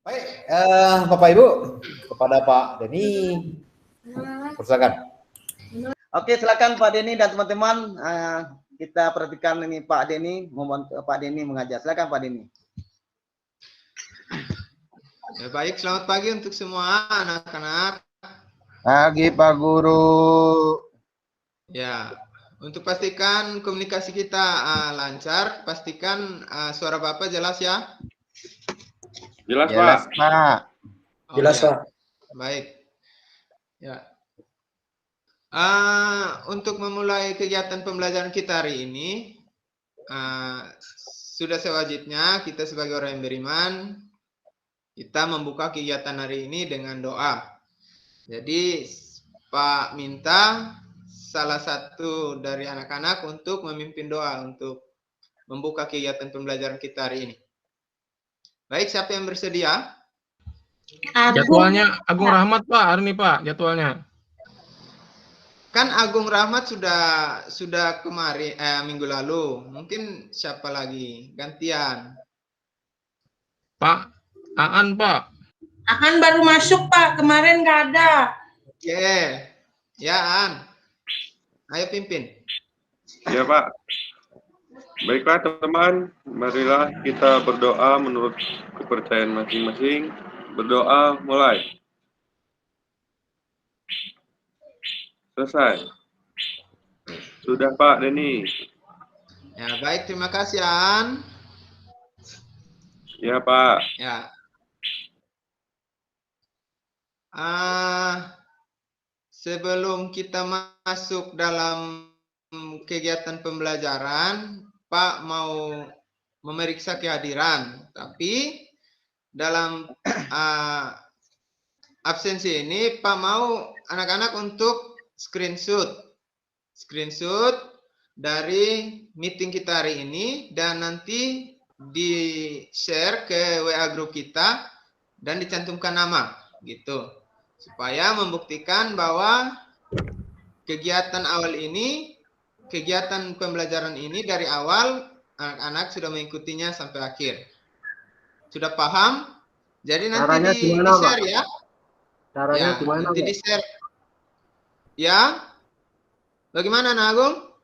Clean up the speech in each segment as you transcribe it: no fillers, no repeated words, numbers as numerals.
Baik, Bapak Ibu, kepada Pak Denny, silakan. Oke, silakan Pak Denny dan teman-teman. Kita perhatikan ini Pak Denny, mohon Pak Denny mengajar. Silakan Pak Denny. Ya, baik, selamat pagi untuk semua anak-anak. Pagi Pak Guru. Ya, untuk pastikan komunikasi kita lancar, pastikan suara Bapak jelas ya. Jelas Pak. Oh, Jelas ya. Pak. Baik. Ya. Untuk memulai kegiatan pembelajaran kita hari ini, sudah sewajibnya kita sebagai orang yang beriman, kita membuka kegiatan hari ini dengan doa. Jadi Pak minta salah satu dari anak-anak untuk memimpin doa untuk membuka kegiatan pembelajaran kita hari ini. Baik, siapa yang bersedia? Jadwalnya Agung Rahmat Pak, hari ini Pak jadwalnya. Kan Agung Rahmat sudah kemarin minggu lalu. Mungkin siapa lagi? Gantian. Pak Aan Pak. Aan baru masuk Pak, kemarin nggak ada. Oke. Ya Aan. Ayo pimpin. Ya Pak. Baiklah teman-teman, marilah kita berdoa menurut kepercayaan masing-masing. Berdoa mulai. Selesai. Sudah Pak Denny. Ya, baik, terima kasih Aan. Ya Pak. Ya. Sebelum kita masuk dalam kegiatan pembelajaran, Pak mau memeriksa kehadiran. Tapi dalam absensi ini, Pak mau anak-anak untuk screenshot dari meeting kita hari ini dan nanti di-share ke WA grup kita dan dicantumkan nama gitu. Supaya membuktikan bahwa kegiatan pembelajaran ini dari awal anak-anak sudah mengikutinya sampai akhir. Sudah paham? Jadi nanti di-share ya. Caranya gimana? Nanti di-share. Ya. Bagaimana Nagung?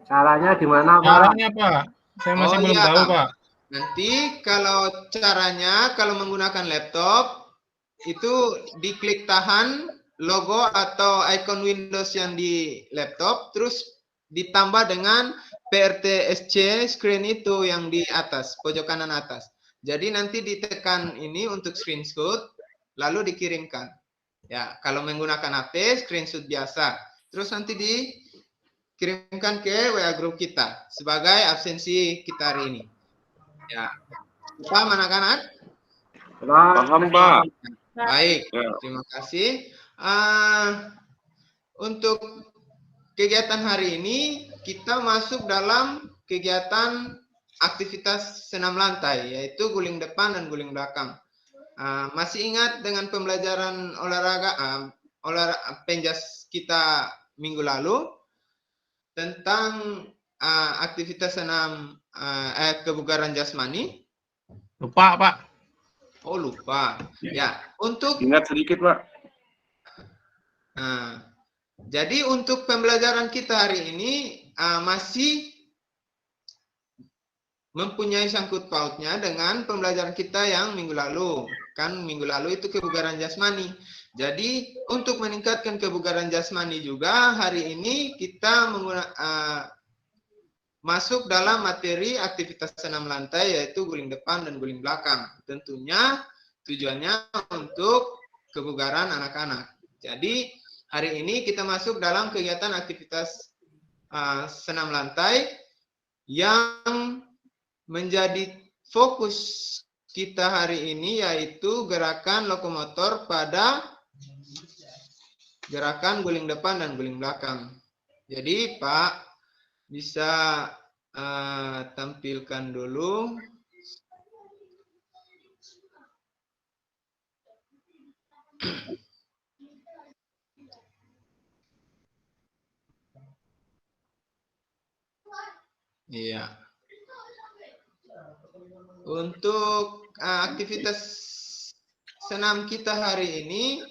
Caranya gimana Pak? Caranya Pak, saya masih belum tahu Pak. Nanti kalau menggunakan laptop itu diklik tahan logo atau icon Windows yang di laptop, terus ditambah dengan PRTSC screen itu yang di atas, pojok kanan atas. Jadi nanti ditekan ini untuk screenshot, lalu dikirimkan. Ya, kalau menggunakan HP, screenshot biasa. Terus nanti dikirimkan ke WA grup kita sebagai absensi kita hari ini. Ya, paham anak-anak? Paham Pak. Baik, terima kasih. Untuk kegiatan hari ini kita masuk dalam kegiatan aktivitas senam lantai, yaitu guling depan dan guling belakang. Masih ingat dengan pembelajaran olahraga penjas kita minggu lalu tentang aktivitas senam kebugaran jasmani? Lupa Pak. Oh lupa. Ya, untuk Ingat sedikit Pak. Jadi untuk pembelajaran kita hari ini masih mempunyai sangkut pautnya dengan pembelajaran kita yang minggu lalu. Kan minggu lalu itu kebugaran jasmani. Jadi untuk meningkatkan kebugaran jasmani juga hari ini kita masuk dalam materi aktivitas senam lantai yaitu guling depan dan guling belakang. Tentunya tujuannya untuk kebugaran anak-anak. Jadi hari ini kita masuk dalam kegiatan aktivitas senam lantai yang menjadi fokus kita hari ini yaitu gerakan lokomotor pada gerakan guling depan dan guling belakang. Jadi Pak bisa tampilkan dulu. Iya. Untuk aktivitas senam kita hari ini,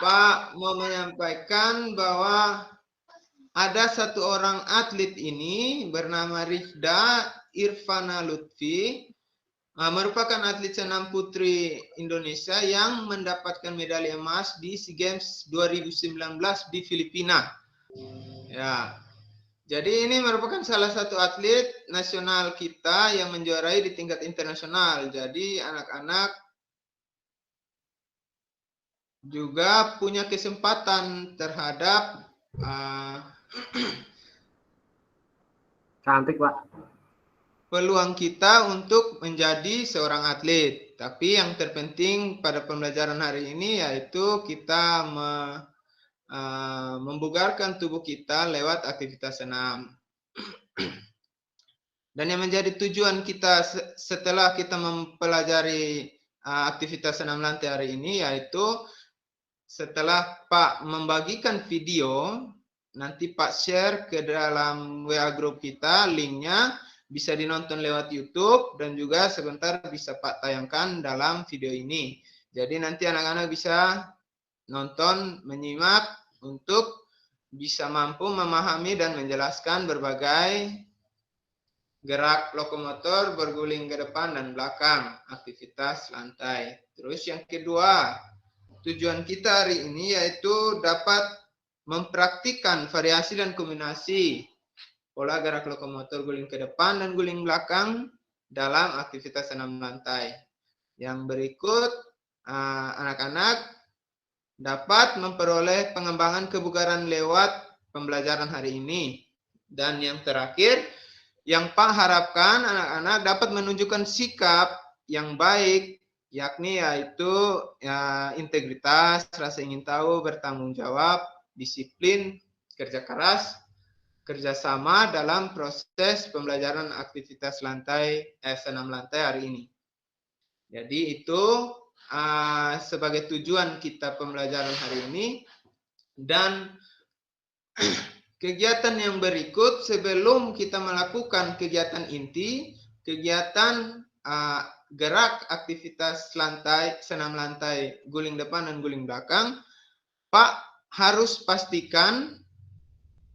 Pak mau menyampaikan bahwa ada satu orang atlet ini bernama Rifda Irfana Lutfi, merupakan atlet senam putri Indonesia yang mendapatkan medali emas di SEA Games 2019 di Filipina. Ya, jadi ini merupakan salah satu atlet nasional kita yang menjuarai di tingkat internasional. Jadi anak-anak juga punya kesempatan terhadap Cantik, Pak. peluang kita untuk menjadi seorang atlet. Tapi yang terpenting pada pembelajaran hari ini yaitu kita membugarkan tubuh kita lewat aktivitas senam. Dan yang menjadi tujuan kita setelah kita mempelajari aktivitas senam lantai hari ini yaitu setelah Pak membagikan video, nanti Pak share ke dalam WA group kita, linknya bisa dinonton lewat YouTube dan juga sebentar bisa Pak tayangkan dalam video ini. Jadi nanti anak-anak bisa nonton, menyimak untuk bisa mampu memahami dan menjelaskan berbagai gerak lokomotor berguling ke depan dan belakang, aktivitas lantai. Terus yang kedua, tujuan kita hari ini yaitu dapat mempraktikkan variasi dan kombinasi pola gerak lokomotor guling ke depan dan guling belakang dalam aktivitas senam lantai. Yang berikut, anak-anak dapat memperoleh pengembangan kebugaran lewat pembelajaran hari ini. Dan yang terakhir, yang Pak harapkan anak-anak dapat menunjukkan sikap yang baik, yakni yaitu integritas, rasa ingin tahu, bertanggung jawab, disiplin, kerja keras, kerjasama dalam proses pembelajaran aktivitas senam lantai hari ini. Jadi itu sebagai tujuan kita pembelajaran hari ini. Dan kegiatan yang berikut sebelum kita melakukan kegiatan inti, kegiatan gerak aktivitas senam lantai guling depan dan guling belakang, Pak harus pastikan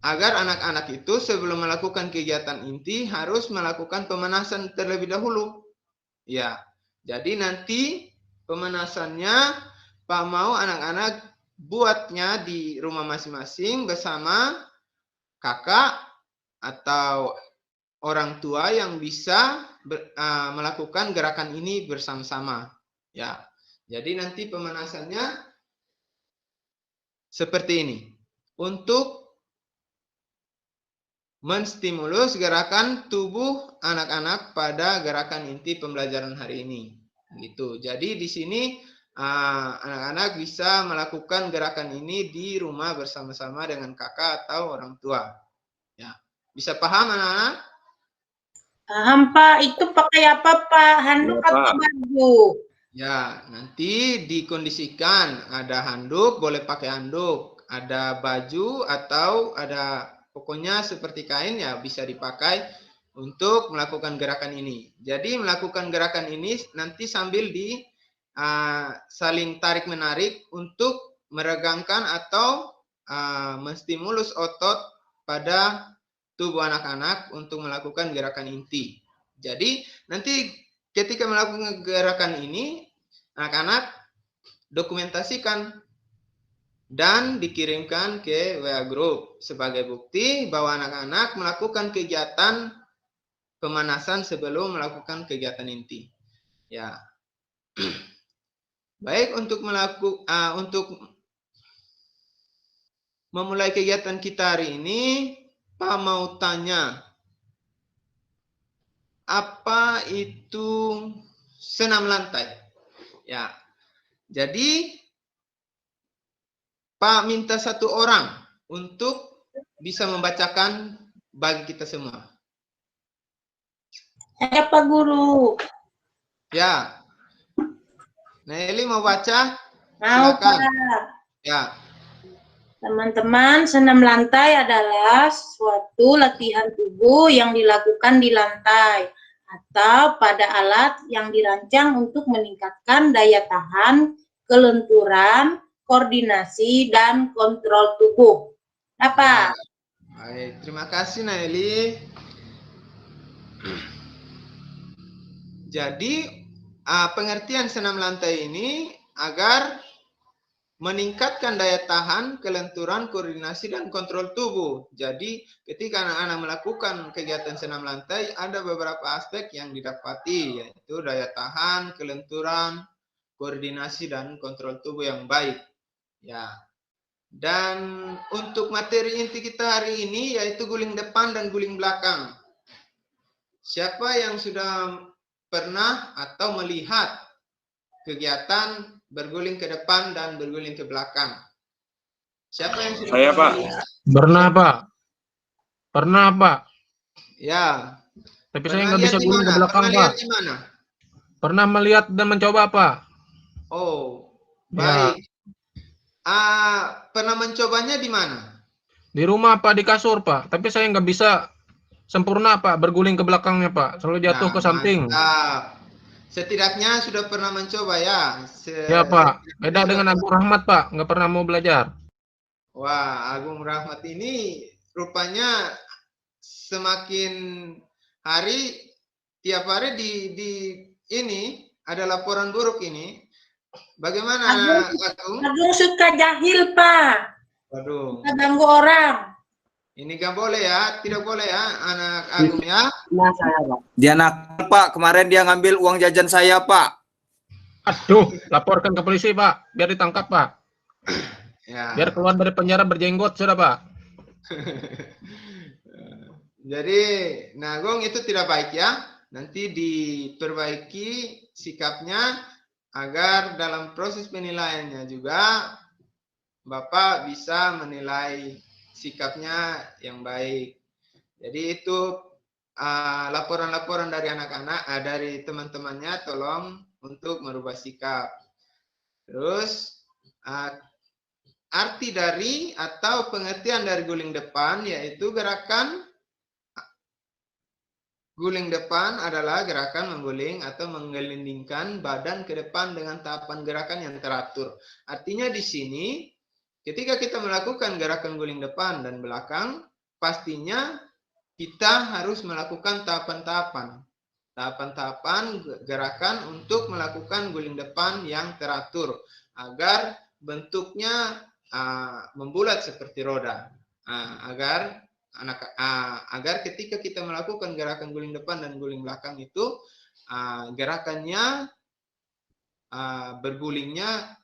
agar anak-anak itu sebelum melakukan kegiatan inti harus melakukan pemanasan terlebih dahulu. Ya, jadi nanti pemanasannya Pak mau anak-anak buatnya di rumah masing-masing bersama kakak atau orang tua yang bisa melakukan gerakan ini bersama-sama. Ya, jadi nanti pemanasannya seperti ini. Untuk menstimulus gerakan tubuh anak-anak pada gerakan inti pembelajaran hari ini. Gitu. Jadi di sini anak-anak bisa melakukan gerakan ini di rumah bersama-sama dengan kakak atau orang tua. Ya, bisa paham anak-anak? Paham, Pak. Itu pakai apa, Pak? Handuk atau baju? Ya, nanti dikondisikan. Ada handuk, boleh pakai handuk. Ada baju atau ada pokoknya seperti kain ya bisa dipakai untuk melakukan gerakan ini. Jadi melakukan gerakan ini nanti sambil saling tarik-menarik untuk meregangkan atau menstimulus otot pada tubuh anak-anak untuk melakukan gerakan inti. Jadi nanti ketika melakukan gerakan ini, anak-anak dokumentasikan dan dikirimkan ke WA Group sebagai bukti bahwa anak-anak melakukan kegiatan pemanasan sebelum melakukan kegiatan inti. Ya, baik untuk memulai kegiatan kita hari ini, Pak mau tanya, apa itu senam lantai? Ya, jadi Pak minta satu orang untuk bisa membacakan bagi kita semua. Saya, Pak Guru. Ya. Nelly mau baca? Mau, Silakan. Pak. Ya. Teman-teman, senam lantai adalah suatu latihan tubuh yang dilakukan di lantai atau pada alat yang dirancang untuk meningkatkan daya tahan, kelenturan, koordinasi, dan kontrol tubuh. Apa? Baik, terima kasih Naeli. Jadi pengertian senam lantai ini agar meningkatkan daya tahan, kelenturan, koordinasi, dan kontrol tubuh. Jadi ketika anak-anak melakukan kegiatan senam lantai, ada beberapa aspek yang didapati, yaitu daya tahan, kelenturan, koordinasi, dan kontrol tubuh yang baik. Ya. Dan untuk materi inti kita hari ini yaitu guling depan dan guling belakang. Siapa yang sudah pernah atau melihat kegiatan berguling ke depan dan berguling ke belakang? Siapa yang sudah Saya, Pak. melihat? Pernah, Pak. Pernah, Pak. Ya. Tapi saya Pernah nggak lihat bisa di guling ke mana? belakang, Pernah Pak. lihat di mana? Pernah melihat dan mencoba, Pak. Oh, Ya. baik. Pernah mencobanya di mana? Di rumah, Pak, di kasur, Pak. Tapi saya nggak bisa sempurna, Pak, berguling ke belakangnya, Pak. Selalu jatuh Nah, ke samping. mantap. Setidaknya sudah pernah mencoba ya. Ya, Pak. Setidaknya Beda sudah dengan pernah. Agung Rahmat, Pak. Nggak pernah mau belajar. Wah, Agung Rahmat ini rupanya semakin hari, tiap hari di ini ada laporan buruk ini. Bagaimana Agung? Agung suka jahil, Pak. Waduh, Suka ganggu orang. ini gak boleh ya, tidak boleh ya anak Agung ya. Nah, saya, Pak. Dia nakal, Pak. Kemarin dia ngambil uang jajan saya, Pak. Aduh, laporkan ke polisi, Pak. Biar ditangkap, Pak. Ya. Biar keluar dari penjara berjenggot, sudah, Pak. Jadi, Agung itu tidak baik ya. Nanti diperbaiki sikapnya agar dalam proses penilaiannya juga Bapak bisa menilai sikapnya yang baik. Jadi itu laporan-laporan dari anak-anak, dari teman-temannya, tolong untuk merubah sikap. Terus arti dari atau pengertian dari guling depan yaitu gerakan guling depan adalah gerakan mengguling atau menggelindingkan badan ke depan dengan tahapan gerakan yang teratur. Artinya di sini ketika kita melakukan gerakan guling depan dan belakang, pastinya kita harus melakukan tahapan-tahapan. Tahapan-tahapan gerakan untuk melakukan guling depan yang teratur agar bentuknya membulat seperti roda. Agar ketika kita melakukan gerakan guling depan dan guling belakang itu gerakannya bergulingnya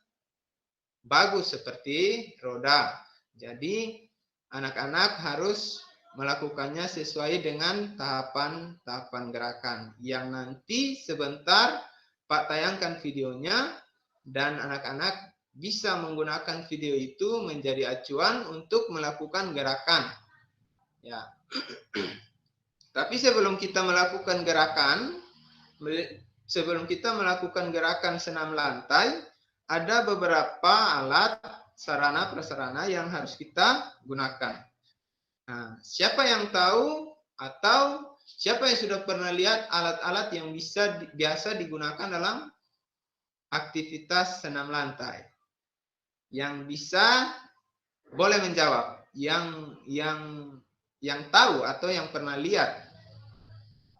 bagus seperti roda. Jadi anak-anak harus melakukannya sesuai dengan tahapan-tahapan gerakan yang nanti sebentar Pak tayangkan videonya dan anak-anak bisa menggunakan video itu menjadi acuan untuk melakukan gerakan. Ya. Tapi sebelum kita melakukan gerakan senam lantai, ada beberapa alat sarana prasarana yang harus kita gunakan. Nah, siapa yang tahu atau siapa yang sudah pernah lihat alat-alat yang biasa digunakan dalam aktivitas senam lantai? Yang bisa boleh menjawab. Yang tahu atau yang pernah lihat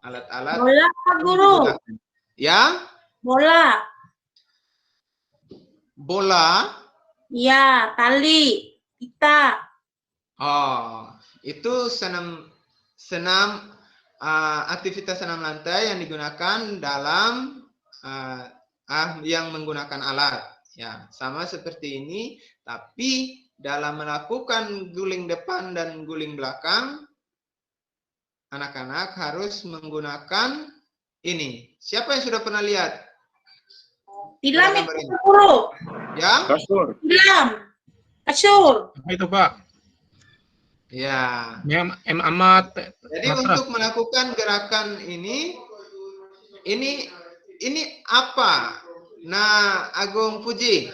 alat-alat Bola, Pak Guru. ya? Bola. Bola. Ya, tali. Pita. Oh, itu aktivitas senam lantai yang digunakan dalam yang menggunakan alat. Ya, sama seperti ini, tapi dalam melakukan guling depan dan guling belakang, anak-anak harus menggunakan ini. Siapa yang sudah pernah lihat? Tilam itu, Pak Guru. Ya? Kasur. Tilam. Kasur. Apa itu, Pak? Ya. Amat. Jadi untuk melakukan gerakan ini apa? Nah, Agung Puji.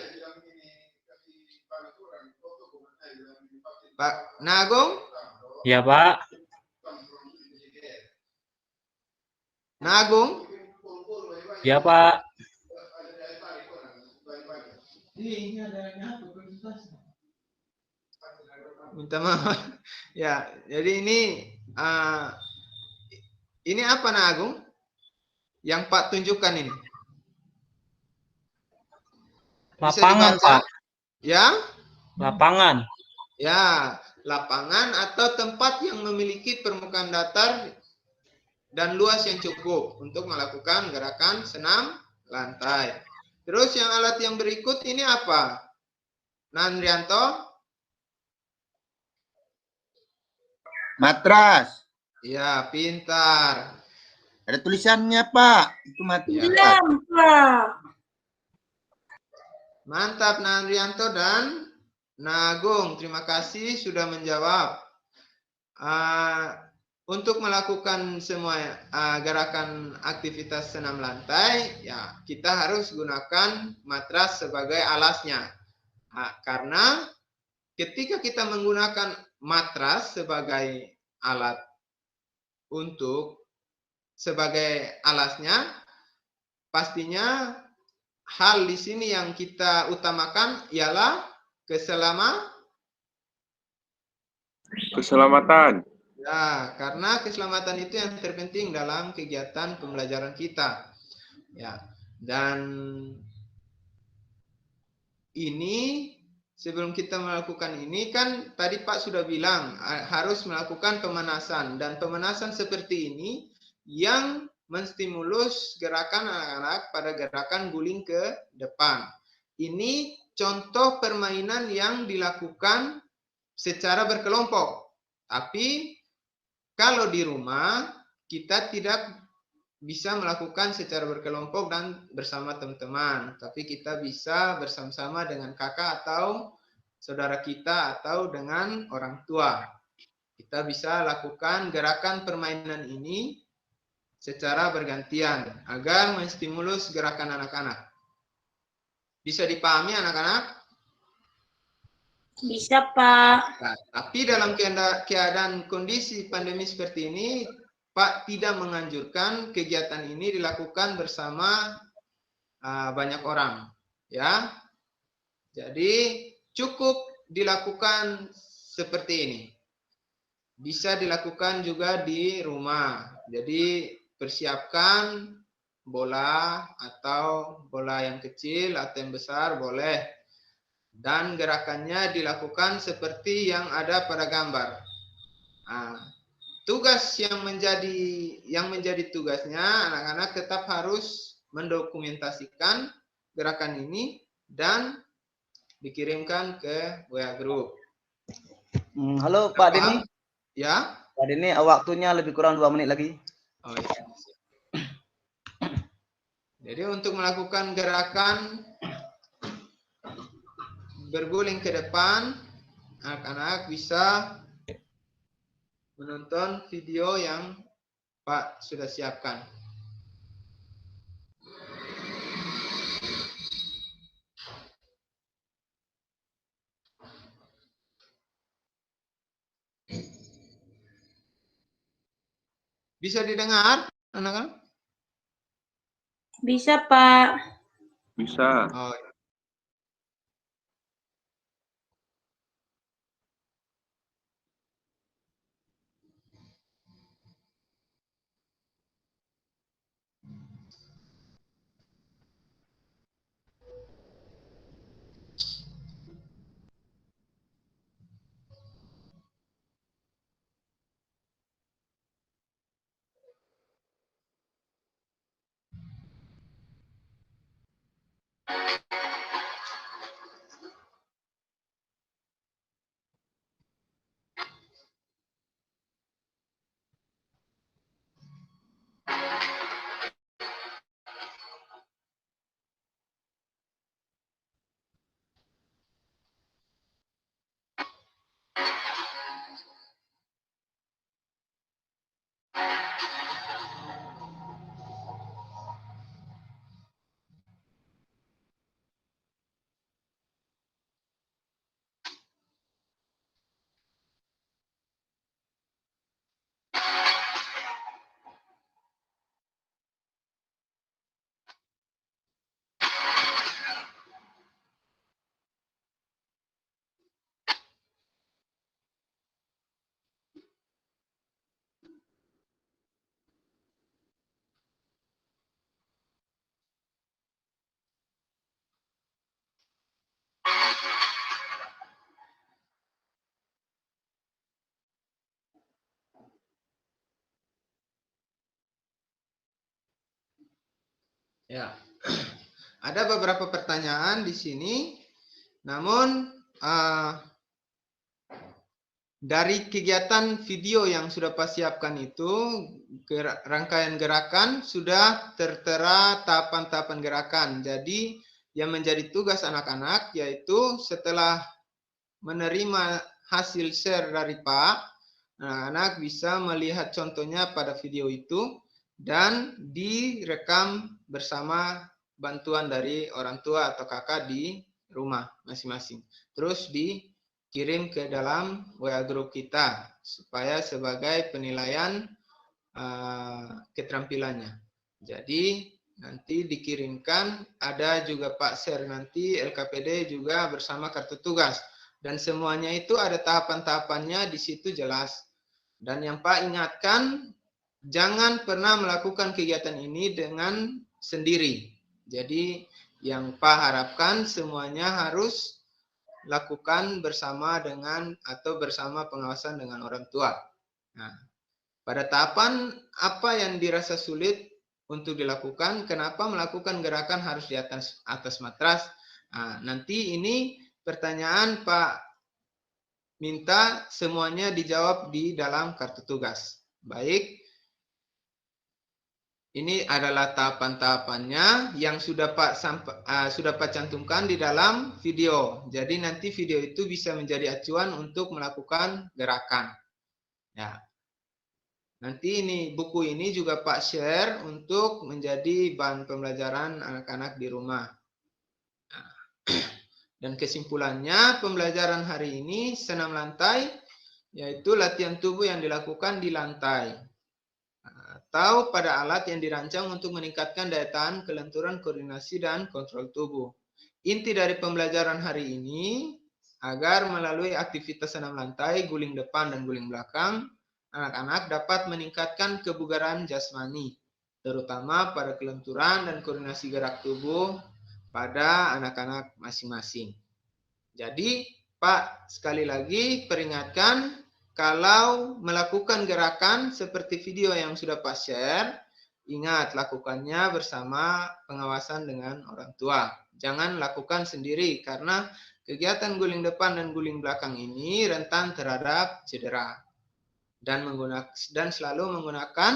Pak Nagung? Ya, Pak. Nagung? Ya, Pak. Minta maaf. Ya, jadi ini apa Nak Agung? Yang Pak tunjukkan ini. Bisa Lapangan, dibaca? Pak. Ya? Lapangan. Ya, lapangan atau tempat yang memiliki permukaan datar dan luas yang cukup untuk melakukan gerakan senam lantai. Terus yang alat yang berikut ini apa? Nandrianto? Matras. Ya, pintar. Ada tulisannya, Pak. Itu matras. Belum, Pak. Mantap Nandrianto dan Nagung. Terima kasih sudah menjawab. Untuk melakukan semua gerakan aktivitas senam lantai, ya kita harus gunakan matras sebagai alasnya. Karena ketika kita menggunakan matras sebagai alat sebagai alasnya, pastinya hal di sini yang kita utamakan ialah Keselamatan. Ya, karena keselamatan itu yang terpenting dalam kegiatan pembelajaran kita. Ya, dan ini sebelum kita melakukan ini kan tadi Pak sudah bilang harus melakukan pemanasan, dan pemanasan seperti ini yang menstimulus gerakan anak-anak pada gerakan guling ke depan. Ini contoh permainan yang dilakukan secara berkelompok. Tapi kalau di rumah kita tidak bisa melakukan secara berkelompok dan bersama teman-teman, tapi kita bisa bersama-sama dengan kakak atau saudara kita atau dengan orang tua. Kita bisa lakukan gerakan permainan ini secara bergantian agar menstimulus gerakan anak-anak. Bisa dipahami anak-anak? Bisa, Pak. Nah, tapi dalam keadaan kondisi pandemi seperti ini, Pak tidak menganjurkan kegiatan ini dilakukan bersama banyak orang, ya. Jadi cukup dilakukan seperti ini. Bisa dilakukan juga di rumah. Jadi persiapkan bola atau bola yang kecil atau yang besar boleh. Dan gerakannya dilakukan seperti yang ada pada gambar. Tugas yang menjadi tugasnya anak-anak tetap harus mendokumentasikan gerakan ini dan dikirimkan ke WA Group. Halo Pak Denny. Ya. Pak Denny, waktunya lebih kurang 2 menit lagi. Oh, ya. Jadi untuk melakukan gerakan berguling ke depan, anak-anak bisa menonton video yang Pak sudah siapkan. Bisa didengar, anak-anak? Bisa, Pak. Bisa. Oh, Ya, ada beberapa pertanyaan di sini, namun dari kegiatan video yang sudah Pak siapkan itu, rangkaian gerakan sudah tertera tahapan-tahapan gerakan. Jadi yang menjadi tugas anak-anak yaitu setelah menerima hasil share dari Pak, anak-anak bisa melihat contohnya pada video itu dan direkam bersama bantuan dari orang tua atau kakak di rumah masing-masing. Terus dikirim ke dalam WA grup kita supaya sebagai penilaian keterampilannya. Jadi nanti dikirimkan, ada juga Pak share nanti LKPD juga bersama kartu tugas. Dan semuanya itu ada tahapan-tahapannya di situ jelas. Dan yang Pak ingatkan, jangan pernah melakukan kegiatan ini dengan sendiri. Jadi yang Pak harapkan semuanya harus lakukan bersama dengan atau bersama pengawasan dengan orang tua. Nah, pada tahapan apa yang dirasa sulit untuk dilakukan, kenapa melakukan gerakan harus di atas matras? Nah, nanti ini pertanyaan Pak minta semuanya dijawab di dalam kartu tugas. Baik, ini adalah tahapan-tahapannya yang sudah Pak cantumkan di dalam video. Jadi nanti video itu bisa menjadi acuan untuk melakukan gerakan. Ya. Nanti buku ini juga Pak share untuk menjadi bahan pembelajaran anak-anak di rumah. Nah, dan kesimpulannya pembelajaran hari ini senam lantai, yaitu latihan tubuh yang dilakukan di lantai. Atau pada alat yang dirancang untuk meningkatkan daya tahan, kelenturan, koordinasi, dan kontrol tubuh. Inti dari pembelajaran hari ini, agar melalui aktivitas senam lantai, guling depan, dan guling belakang, anak-anak dapat meningkatkan kebugaran jasmani, terutama pada kelenturan dan koordinasi gerak tubuh pada anak-anak masing-masing. Jadi, Pak sekali lagi peringatkan, kalau melakukan gerakan seperti video yang sudah Pak share, ingat lakukannya bersama pengawasan dengan orang tua. Jangan lakukan sendiri, karena kegiatan guling depan dan guling belakang ini rentan terhadap cedera. Dan selalu menggunakan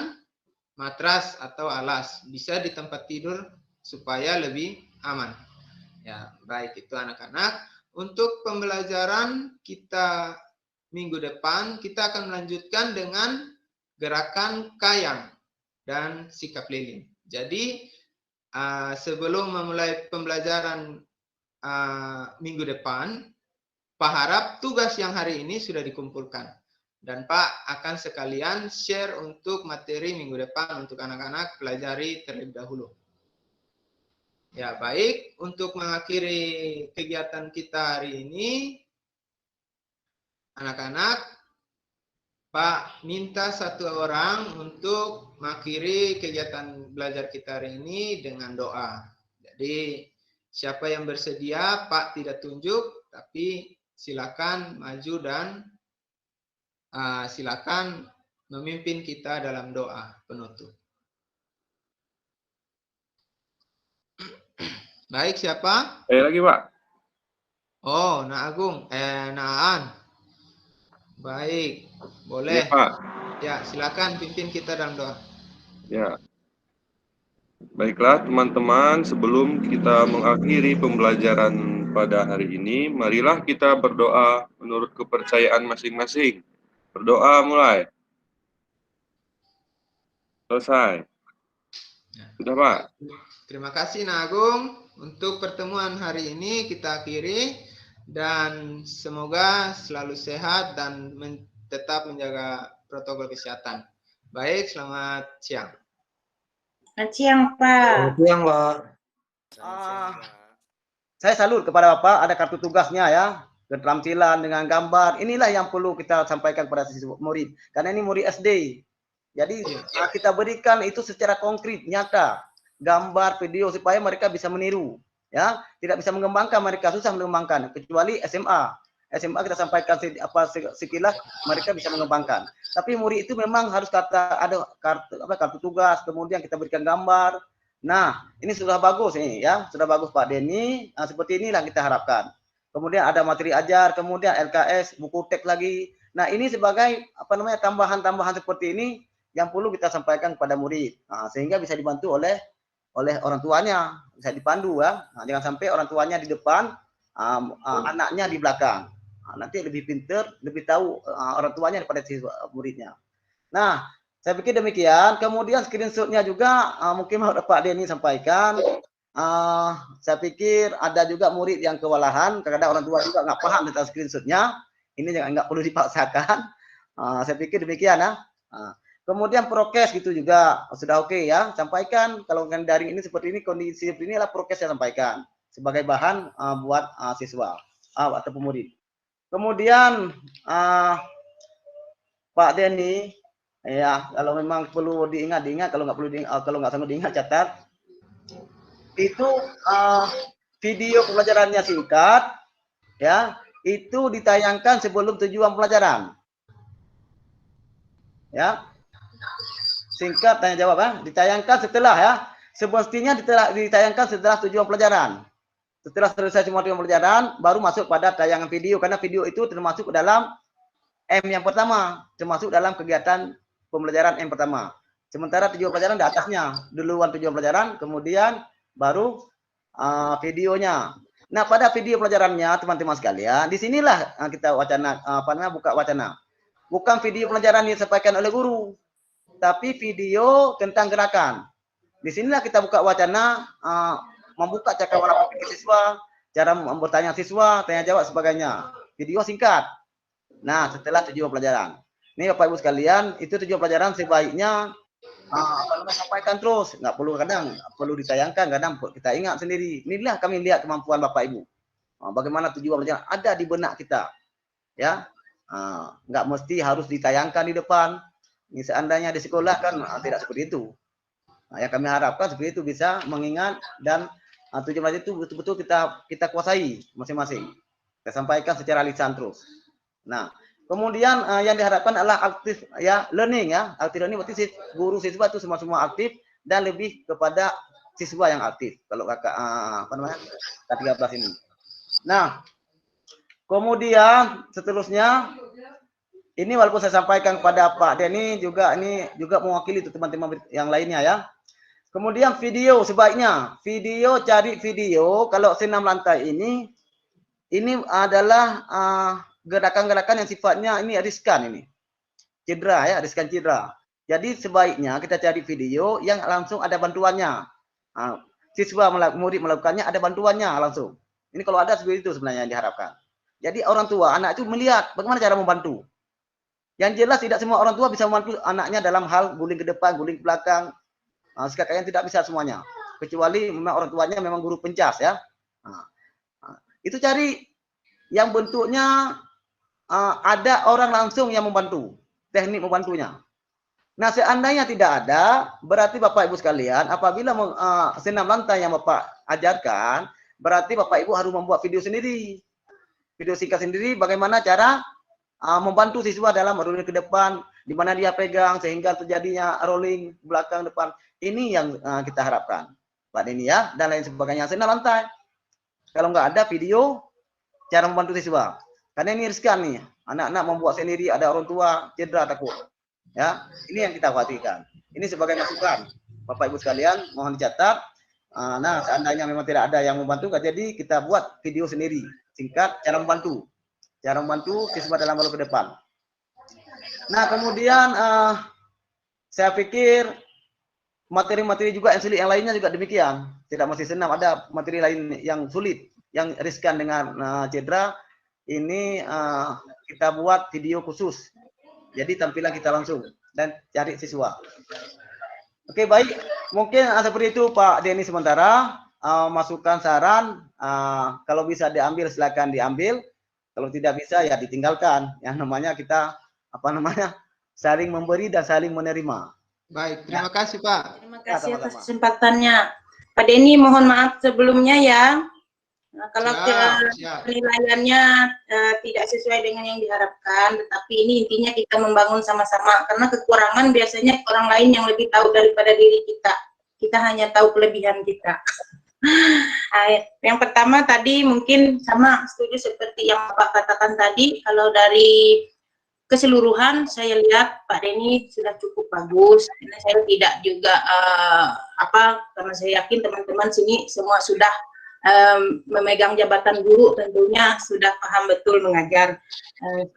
matras atau alas, bisa di tempat tidur supaya lebih aman. Ya, baik itu anak-anak. Untuk pembelajaran kita minggu depan, kita akan melanjutkan dengan gerakan kayang dan sikap lilin. Jadi sebelum memulai pembelajaran minggu depan, Pak harap tugas yang hari ini sudah dikumpulkan. Dan Pak akan sekalian share untuk materi minggu depan untuk anak-anak pelajari terlebih dahulu. Ya, baik. Untuk mengakhiri kegiatan kita hari ini, anak-anak, Pak minta satu orang untuk mengakhiri kegiatan belajar kita hari ini dengan doa. Jadi, siapa yang bersedia, Pak tidak tunjuk, tapi silakan maju dan silakan memimpin kita dalam doa penutup. Baik, siapa? Saya lagi, Pak. Oh, Nak Agung, Nak Aan. Baik, boleh. Ya, Pak. Ya, silakan pimpin kita dalam doa. Ya. Baiklah teman-teman, sebelum kita mengakhiri pembelajaran pada hari ini, marilah kita berdoa menurut kepercayaan masing-masing. Berdoa mulai. Selesai. Sudah, Pak? Terima kasih, Nak Agung. Untuk pertemuan hari ini kita akhiri. Dan semoga selalu sehat dan tetap menjaga protokol kesehatan. Baik, selamat siang. Selamat siang, Pak. Selamat siang, Pak. Saya salut kepada Bapak, ada kartu tugasnya ya. Keterampilan dengan gambar, inilah yang perlu kita sampaikan pada siswa murid. Karena ini murid SD. Jadi kita berikan itu secara konkret, nyata. Gambar, video, supaya mereka bisa meniru. Ya, tidak bisa mengembangkan, mereka susah mengembangkan. Kecuali SMA. SMA kita sampaikan sekilas, mereka bisa mengembangkan. Tapi murid itu memang harus ada kartu tugas, kemudian kita berikan gambar, Nah, ini sudah bagus nih ya, sudah bagus Pak Denny. Nah, seperti inilah kita harapkan. Kemudian ada materi ajar, kemudian LKS, buku teks lagi. Nah, ini sebagai tambahan-tambahan seperti ini yang perlu kita sampaikan kepada murid. Nah, sehingga bisa dibantu oleh orang tuanya, bisa dipandu ya. Nah, jangan sampai orang tuanya di depan, anaknya di belakang. Nah, nanti lebih pinter, lebih tahu orang tuanya daripada siswa muridnya. Nah, saya pikir demikian. Kemudian screenshotnya juga mungkin Pak Denny sampaikan. Saya pikir ada juga murid yang kewalahan, kadang-kadang orang tua juga nggak paham tentang screenshotnya. Ini nggak perlu dipaksakan. Saya pikir demikian ya. Kemudian prokes gitu juga sudah oke ya. Sampaikan kalau daring ini seperti ini, kondisi seperti ini adalah prokes saya sampaikan sebagai bahan buat siswa atau pemurid. Kemudian Pak Denny, ya, kalau memang perlu diingat, kalau nggak sanggup diingat catat. Itu video pembelajarannya singkat, ya, itu ditayangkan sebelum tujuan pelajaran. Ya, singkat tanya jawab ya, ditayangkan setelah ya, semestinya ditayangkan setelah tujuan pelajaran. Setelah selesai semua tujuan pelajaran, baru masuk pada tayangan video, karena video itu termasuk dalam M yang pertama, termasuk dalam kegiatan pembelajaran M pertama. Sementara tujuan pelajaran di atasnya, duluan tujuan pelajaran, kemudian baru videonya. Nah, pada video pelajarannya teman-teman sekalian, disinilah kita buka wacana. Bukan video pelajaran yang disampaikan oleh guru, tapi video tentang gerakan. Disinilah kita buka wacana, membuka cakrawala pikir siswa, cara bertanya siswa, tanya jawab sebagainya. Video singkat. Nah, setelah tujuan pelajaran. Ini Bapak Ibu sekalian, itu tujuan pelajaran sebaiknya sampaikan terus, nggak perlu, kadang perlu ditayangkan, kadang kita ingat sendiri. Inilah kami lihat kemampuan Bapak Ibu. Bagaimana tujuan pelajaran ada di benak kita, ya. Nggak mesti harus ditayangkan di depan. Ini seandainya di sekolah kan tidak seperti itu. Nah, yang kami harapkan seperti itu bisa mengingat dan tujuan pelajaran itu betul-betul kita kuasai masing-masing. Kita sampaikan secara lisan terus. Nah, kemudian yang diharapkan adalah aktif ya, learning ya. Aktif learning berarti guru siswa itu semua aktif dan lebih kepada siswa yang aktif. Kalau kakak K13 ini. Nah, kemudian seterusnya ini walaupun saya sampaikan kepada Pak Denny juga, ini juga mewakili teman-teman yang lainnya ya. Kemudian video sebaiknya cari video kalau senam lantai ini adalah gerakan-gerakan yang sifatnya ini riskan, ini cedera ya, riskan cedera. Jadi sebaiknya kita cari video yang langsung ada bantuannya. Murid melakukannya ada bantuannya langsung. Ini kalau ada seperti itu sebenarnya yang diharapkan. Jadi orang tua anak itu melihat bagaimana cara membantu. Yang jelas tidak semua orang tua bisa membantu anaknya dalam hal guling ke depan, guling ke belakang. Sekalian tidak bisa semuanya. Kecuali memang orang tuanya memang guru pencas ya. Itu cari yang bentuknya ada orang langsung yang membantu, teknik membantunya. Nah, seandainya tidak ada, berarti Bapak Ibu sekalian, apabila senam lantai yang Bapak ajarkan, berarti Bapak Ibu harus membuat video sendiri. Video singkat sendiri bagaimana cara membantu siswa dalam rolling ke depan, di mana dia pegang sehingga terjadinya rolling belakang depan. Ini yang kita harapkan, Pak Denny ya, dan lain sebagainya. Senam lantai. Kalau nggak ada video, cara membantu siswa. Karena ini riskan nih, anak-anak membuat sendiri, ada orang tua cedera takut. Ya, ini yang kita khawatirkan. Ini sebagai masukan, Bapak Ibu sekalian, mohon dicatat. Nah, seandainya memang tidak ada yang membantu, jadi kita buat video sendiri, singkat, cara membantu siswa dalam waktu ke depan. Nah, kemudian saya pikir materi-materi juga yang sulit yang lainnya juga demikian. Tidak mesti senam, ada materi lain yang sulit, yang riskan dengan cedera. Ini kita buat video khusus. Jadi tampilan kita langsung dan cari siswa. Oke, baik. Mungkin seperti itu Pak Denny sementara. Masukan saran, kalau bisa diambil silakan diambil. Kalau tidak bisa ya ditinggalkan. Yang namanya kita saling memberi dan saling menerima. Baik, terima kasih Pak. Terima kasih atas kesempatannya. Pak Denny, mohon maaf sebelumnya ya. Nah, kalau penilaiannya tidak sesuai dengan yang diharapkan, tetapi ini intinya kita membangun sama-sama. Karena kekurangan biasanya orang lain yang lebih tahu daripada diri kita. kita hanya tahu kelebihan kita. Yang pertama tadi mungkin sama setuju seperti yang Bapak katakan tadi, kalau dari keseluruhan saya lihat Pak Denny sudah cukup bagus. Karena saya tidak juga karena saya yakin teman-teman sini semua sudah memegang jabatan guru, tentunya sudah paham betul mengajar.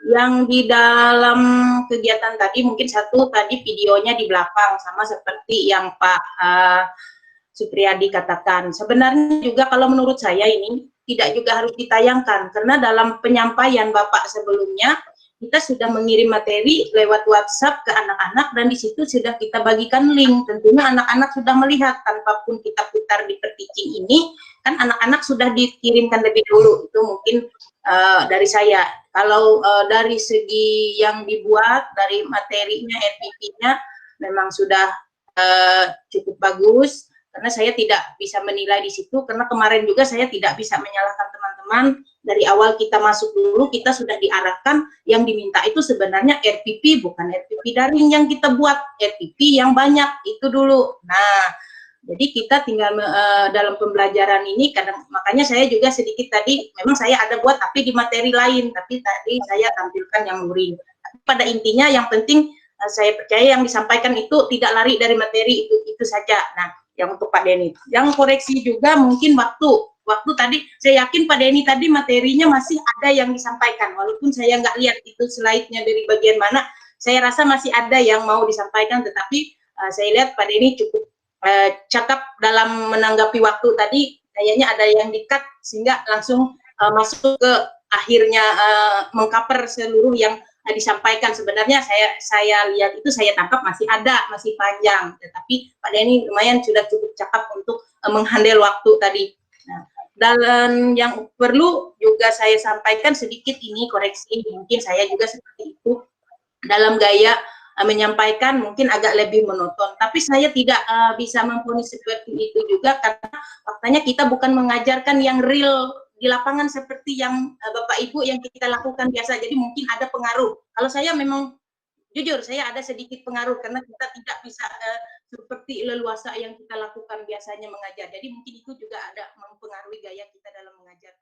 Yang di dalam kegiatan tadi mungkin satu tadi videonya di belakang sama seperti yang Pak Supriyadi katakan. Sebenarnya juga kalau menurut saya ini tidak juga harus ditayangkan, karena dalam penyampaian Bapak sebelumnya kita sudah mengirim materi lewat WhatsApp ke anak-anak dan di situ sudah kita bagikan link. Tentunya anak-anak sudah melihat tanpa pun kita putar di perticing ini, kan anak-anak sudah dikirimkan lebih dulu. Itu mungkin dari saya. Kalau dari segi yang dibuat, dari materinya, RPP-nya memang sudah cukup bagus. Karena saya tidak bisa menilai di situ, karena kemarin juga saya tidak bisa menyalahkan teman-teman. Dari awal kita masuk dulu, kita sudah diarahkan yang diminta itu sebenarnya RPP, bukan RPP daring yang kita buat, RPP yang banyak, itu dulu. Nah, jadi kita tinggal dalam pembelajaran ini, makanya saya juga sedikit tadi, memang saya ada buat tapi di materi lain, tapi tadi saya tampilkan yang luring. Tapi pada intinya yang penting, saya percaya yang disampaikan itu tidak lari dari materi, itu saja. Nah, yang untuk Pak Denny. Yang koreksi juga mungkin waktu tadi, saya yakin Pak Denny tadi materinya masih ada yang disampaikan, walaupun saya nggak lihat itu slide-nya dari bagian mana, saya rasa masih ada yang mau disampaikan, tetapi saya lihat Pak Denny cukup cakap dalam menanggapi waktu tadi, kayaknya ada yang di-cut, sehingga langsung masuk ke akhirnya mengcover seluruh yang disampaikan. Sebenarnya saya lihat itu, saya tangkap masih ada, masih panjang, tetapi Pak Denny lumayan sudah cukup cakap untuk menghandle waktu tadi. Nah, dan yang perlu juga saya sampaikan sedikit ini koreksi, mungkin saya juga seperti itu dalam gaya menyampaikan mungkin agak lebih monoton, tapi saya tidak bisa mempunyai seperti itu juga, karena faktanya kita bukan mengajarkan yang real di lapangan seperti yang Bapak Ibu yang kita lakukan biasa. Jadi mungkin ada pengaruh. Kalau saya memang jujur saya ada sedikit pengaruh, karena kita tidak bisa seperti leluasa yang kita lakukan biasanya mengajar. Jadi mungkin itu juga ada mempengaruhi gaya kita dalam mengajar.